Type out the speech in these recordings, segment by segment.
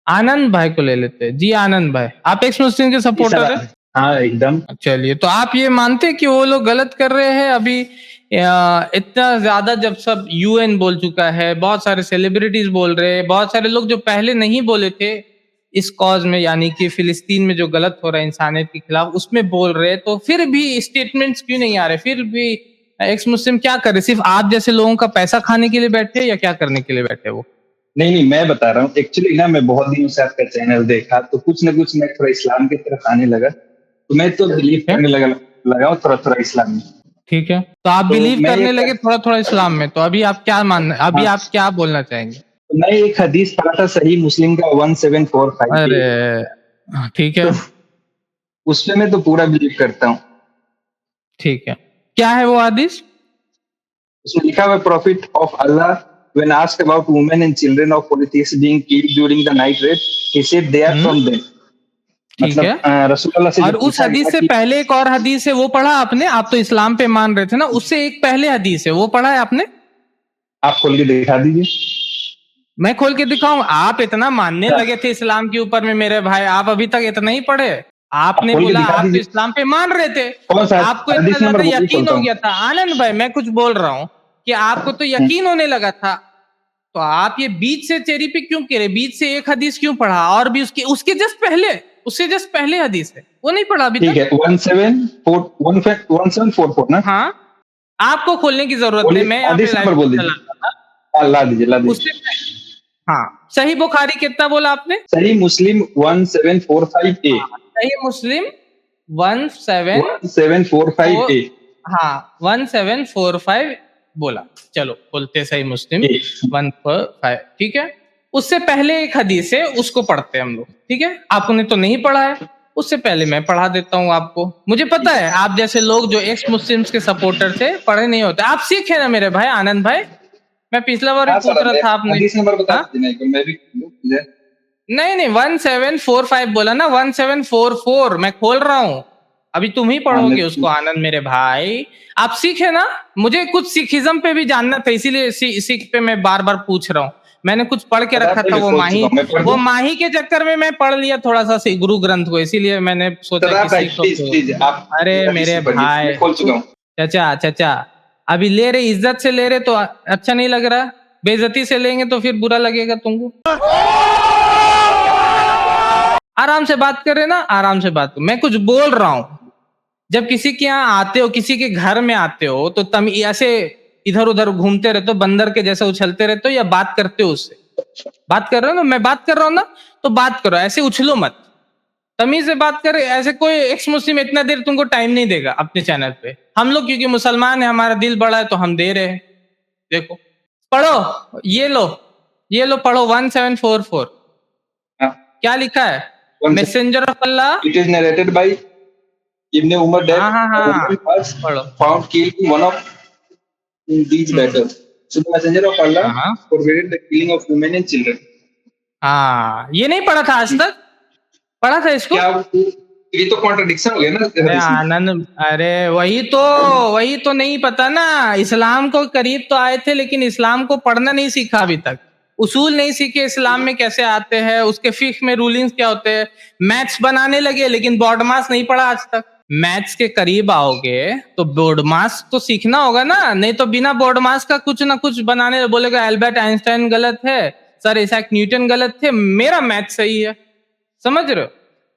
आनंद भाई को ले लेते हैं। जी आनंद भाई, आप एक्स मुस्लिम के जी सपोर्टर सर। है? हाँ एकदम। चलिए, तो आप ये मानते हैं कि वो लोग गलत कर रहे हैं अभी? इतना ज्यादा जब सब यूएन बोल चुका है, बहुत सारे सेलिब्रिटीज बोल रहे हैं, बहुत सारे लोग जो पहले नहीं बोले थे इस कॉज में, यानी कि फिलिस्तीन में जो गलत हो रहा है इंसानियत के खिलाफ, उसमें बोल रहे हैं, तो फिर भी स्टेटमेंट्स क्यों नहीं आ रहे? फिर भी एक्स मुस्लिम क्या करे? सिर्फ आप जैसे लोगों का पैसा खाने के लिए बैठे हैं या क्या करने के लिए बैठे हैं वो? नहीं नहीं, मैं बता रहा हूँ एक्चुअली ना, मैं बहुत दिनों से आपका चैनल देखा तो कुछ ना कुछ मैं थोड़ा इस्लाम की तरफ आने लगा, तो मैं तो बिलीव ठीक है, करने लगा हूँ थोड़ा थोड़ा इस्लाम में। ठीक है। तो आप तो बिलीव मैं करने एक लगे थोड़ा-थोड़ा इस्लाम में, तो अभी आप क्या अभी हाँ, आप क्या बोलना चाहेंगे? तो मैं एक हदीस पढ़ा था सही मुस्लिम का 1745 अरे! पे। ठीक है, तो उसपे मैं तो पूरा बिलीव करता हूँ। ठीक है। क्या है वो हदीस? उसमें लिखा हुआ profit of Allah when asked about women and children of polytheists being killed during the night raid, he said they are hmm, from them। ठीक मतलब है। रसूलुल्लाह से और जब उस पूछा हदीस गया से कि पहले एक और हदीस है, वो पढ़ा आपने? आप तो इस्लाम पे मान रहे थे ना, उससे एक पहले हदीस है, वो पढ़ा है आपने? आप खोल के दिखा दीजिए। मैं खोल के दिखाऊँ? आप इतना मानने लगे थे इस्लाम के ऊपर में मेरे भाई, आप अभी तक इतना ही पढ़े? आप आपने खोल के बोला दिखा आप तो दीजिए। इस्लाम पे मान रहे थे, कौन सा आपको इतना हदीस नंबर ज़्यादा बोलिए, यकीन खोलता हो हूँ। गया था। आनंद भाई, मैं कुछ बोल रहा हूँ कि आपको तो यकीन होने लगा था, तो आप ये बीच से चेरी पिक क्यों करे? बीच से एक हदीस क्यों पढ़ा? और भी उसके उसके जस्ट पहले, उससे जस्ट पहले हदीस है, वो नहीं पढ़ा अभी ठीक तक? है, 1744 ना। हाँ, आपको खोलने की ज़रूरत नहीं, बोलिए, मैं यहाँ पे हदीस लाइव नंबर बोल चला दीजिए। रहा था। ला उससे दीजिए। हाँ, सही बुखारी कितना बोला आपने? सही मुस्लिम 1745 ए। हाँ, सही मुस्लिम 17 1745 4 ए। हाँ, 1745 बोला। चलो खोलते सही मुस्लिम ए। 145, ठीक है? उससे पहले एक हदीस है, उसको पढ़ते हैं हम लोग, ठीक है? आपने तो नहीं पढ़ा है, उससे पहले मैं पढ़ा देता हूँ आपको। मुझे पता है आप जैसे लोग जो एक्स मुस्लिम्स के सपोर्टर थे, पढ़े नहीं होते। आप सिख हैं ना मेरे भाई आनंद भाई? मैं पिछला बार भी हाँ पूछ सर, रहा मैं था आपने, हदीस नंबर बता हाँ? दीजिए ना, एक बार मैं भी इधर। नहीं, नहीं 1745 बोला ना, 1744 मैं खोल रहा हूँ। अभी तुम ही हाँ पढ़ोगे उसको आनंद मेरे भाई। आप सिख है ना? मुझे कुछ सिखिज़्म पे भी जानना था, इसीलिए सिख पे मैं बार-बार पूछ रहा हूँ। मैंने कुछ पढ़ के पता रखा नहीं, था, मैं खोल चुका हूँ, मैं पढ़ वो दूं। माही के चक्कर में मैं पढ़ लिया थोड़ा-सा गुरु ग्रंथ को, इसीलिए मैंने सोचा सदा कि भाई सिख हो प्लीज तो। प्लीज आप अरे हदीस मेरे से पढ़िए, भाई, मैं खोल चुका हूँ। चाचा, चाचा, अभी ले रहे इज़्ज़त से ले रहे तो अच्छा नहीं लग रहा, बेइज़्ज़ती से लेंगे तो फिर बुरा लगेगा तुमको। आराम से बात करें ना, आराम से बात करो। मैं कुछ बोल रहा हूँ। जब किसी के यहाँ आते हो, किसी के घर में आते हो, तो ऐसे इधर-उधर घूमते रहते हो, बंदर के जैसे उछलते रहते हो या बात करते हो उससे? बात कर रहे हो ना, मैं बात कर रहा हूँ ना, तो बात करो, ऐसे उछलो मत। तमीज़ से बात करें, ऐसे कोई एक्स मुस्लिम इतना देर तुमको टाइम नहीं देगा अपने चैनल पे। हम लोग क्योंकि मुसलमान हैं, हमारा दिल बड़ा है, तो हम दे रहे हैं। देखो, पढ़ो, ये लो पढ़ो 1744 क्या लिखा है? Messenger of Allah. It is narrated by Ibn Umar that हाँ, हाँ, a हाँ, woman was पढ़ो। found killed in one of these hmm, battles. So the messenger of Allah हाँ, हाँ। forbade the killing of women and children. हाँ, ये नहीं पढ़ा था आज तक? पढ़ा था इसको? क्या ये तो कॉन्ट्रडिक्शन हो गया ना अरे हदीस में। आनंद, अरे वही तो नहीं पता ना। इस्लाम को करीब तो आए थे, लेकिन इस्लाम को पढ़ना नहीं सीखा अभी तक। उसूल नहीं सीखे इस्लाम में कैसे आते हैं, उसके फिक्ह में रूलिंग्स क्या होते हैं। मैथ्स बनाने लगे, लेकिन बोर्ड मास नहीं पढ़ा आज तक। मैथ्स के करीब आओगे तो बोर्ड मास तो सीखना होगा ना, नहीं तो बिना बोर्ड मास का कुछ ना कुछ बनाने बोलेगा एल्बर्ट आइंस्टाइन गलत है, सर इसैक न्यूटन गलत थे, मेरा मैथ सही है। समझ रहे हो?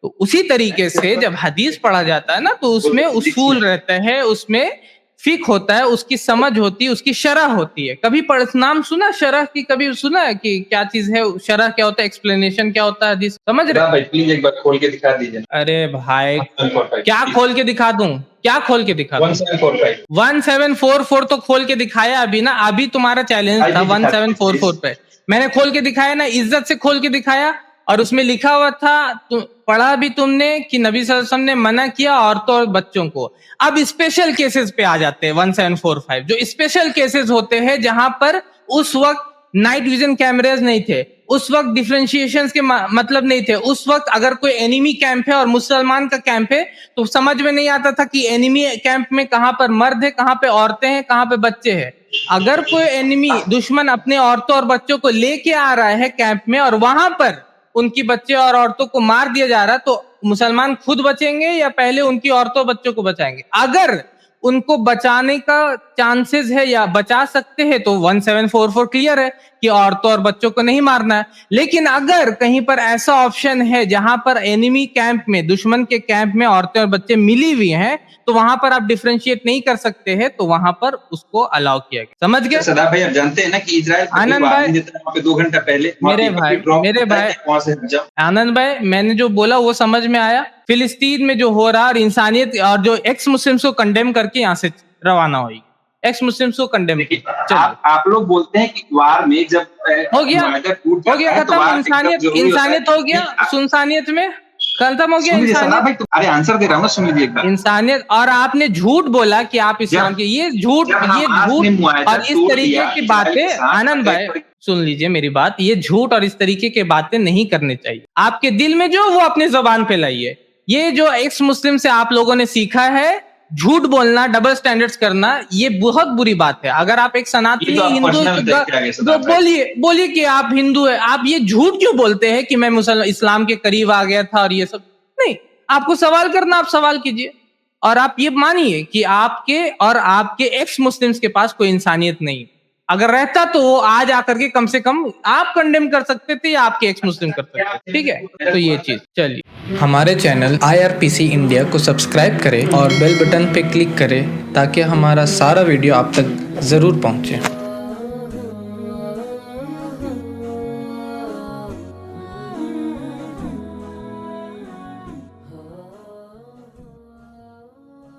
तो उसी तरीके से जब हदीस पढ़ा जाता है ना, तो उसमें उसूल रहता है, उसमें फिक होता है, उसकी समझ होती है, उसकी शरह होती है। कभी नाम सुना शरह की? कभी सुना है कि क्या चीज है शरह? क्या होता है? एक्सप्लेनेशन क्या होता है हदीस? समझ रहे? भाई प्लीज एक बार खोल के दिखा दीजिए। अरे भाई, 1745 क्या खोल के दिखा दूं? क्या खोल के दिखा दूं? 1745 1744 तो खोल के दिखाया अभी ना, अभी तुम्हारा चैलेंज था 1744 पे। मैंने खोल के दिखाया ना, इज्जत से खोल के दिखाया। और उसमें लिखा हुआ था, पढ़ा भी तुमने कि नबी सल्लल्लाहु अलैहि वसल्लम ने मना किया औरतों और बच्चों को। अब स्पेशल केसेस पे आ जाते हैं 1745, जो स्पेशल केसेस होते हैं जहां पर उस वक्त नाइट विजन कैमरेज नहीं थे, उस वक्त डिफरेंशिएशंस के मतलब नहीं थे। उस वक्त अगर कोई एनिमी कैंप है और मुसलमान का कैंप है, तो समझ में नहीं आता था कि एनिमी कैंप में कहां पर मर्द है, कहां पे औरतें हैं, कहां पे बच्चे हैं। अगर कोई एनिमी दुश्मन अपने औरतों और बच्चों को लेके आ रहा है कैंप में, और वहां पर उनकी बच्चे और औरतों को मार दिया जा रहा है, तो मुसलमान खुद बचेंगे या पहले उनकी औरतों बच्चों को बचाएंगे? अगर उनको बचाने का चांसेस है या बचा सकते हैं तो 1744 क्लियर है कि औरतों और बच्चों को नहीं मारना है। लेकिन अगर कहीं पर ऐसा ऑप्शन है जहां पर एनिमी कैंप में, दुश्मन के कैंप में औरतें और बच्चे मिली हुई हैं, तो वहां पर आप डिफरेंशिएट नहीं कर सकते हैं, तो वहां पर उसको अलाउ किया गया। समझ गए? सदा भाई, आप जानते हैं ना कि इजराइल आनंद भाई, वहाँ पे 2 घंटा पहले मेरे भाई वहां से हट जाओ। आनंद भाई, मैंने जो बोला वो समझ में आया? फिलिस्तीन में जो हो रहा और इंसानियत और जो एक्स मुस्लिम्स को कंडेम करके यहाँ से रवाना हुई, एक्स मुस्लिम्स को कंडेम। आप लोग बोलते हैं कि वार में जब हो गया खत्म, इंसानियत हो गया, सुनसानियत में खत्म हो गया इंसानियत। अरे आंसर दे रहा हूँ ना, सुन लीजिए एक बार। इंसानियत, और आपने झूठ बोला कि आप इस्लाम के, ये झूठ और इस तरीके की बातें, आनंद भाई सुन लीजिए मेरी बात, ये झूठ और इस तरीके की बातें नहीं करनी चाहिए। आपके दिल में जो वो अपनी जुबान पे लाइए। ये जो एक्स मुस्लिम से आप लोगों ने सीखा है झूठ बोलना, डबल स्टैंडर्ड्स करना, ये बहुत बुरी बात है। अगर आप एक सनातनी हिंदू, तो बोलिए कि आप हिंदू है, आप ये झूठ क्यों बोलते हैं कि मैं मुसलमान इस्लाम के करीब आ गया था और ये सब नहीं। आपको सवाल करना, आप सवाल कीजिए और आप ये मानिए कि आपके और आपके एक्स मुस्लिम्स के पास कोई इंसानियत नहीं। अगर रहता तो वो आज आकर के कम से कम आप कंडेम कर सकते थे या आपके एक्स मुस्लिम कर सकते थे। ठीक है, तो ये चीज। चलिए, हमारे चैनल IRPC इंडिया को सब्सक्राइब करें और बेल बटन पे क्लिक करें ताकि हमारा सारा वीडियो आप तक जरूर पहुंचे।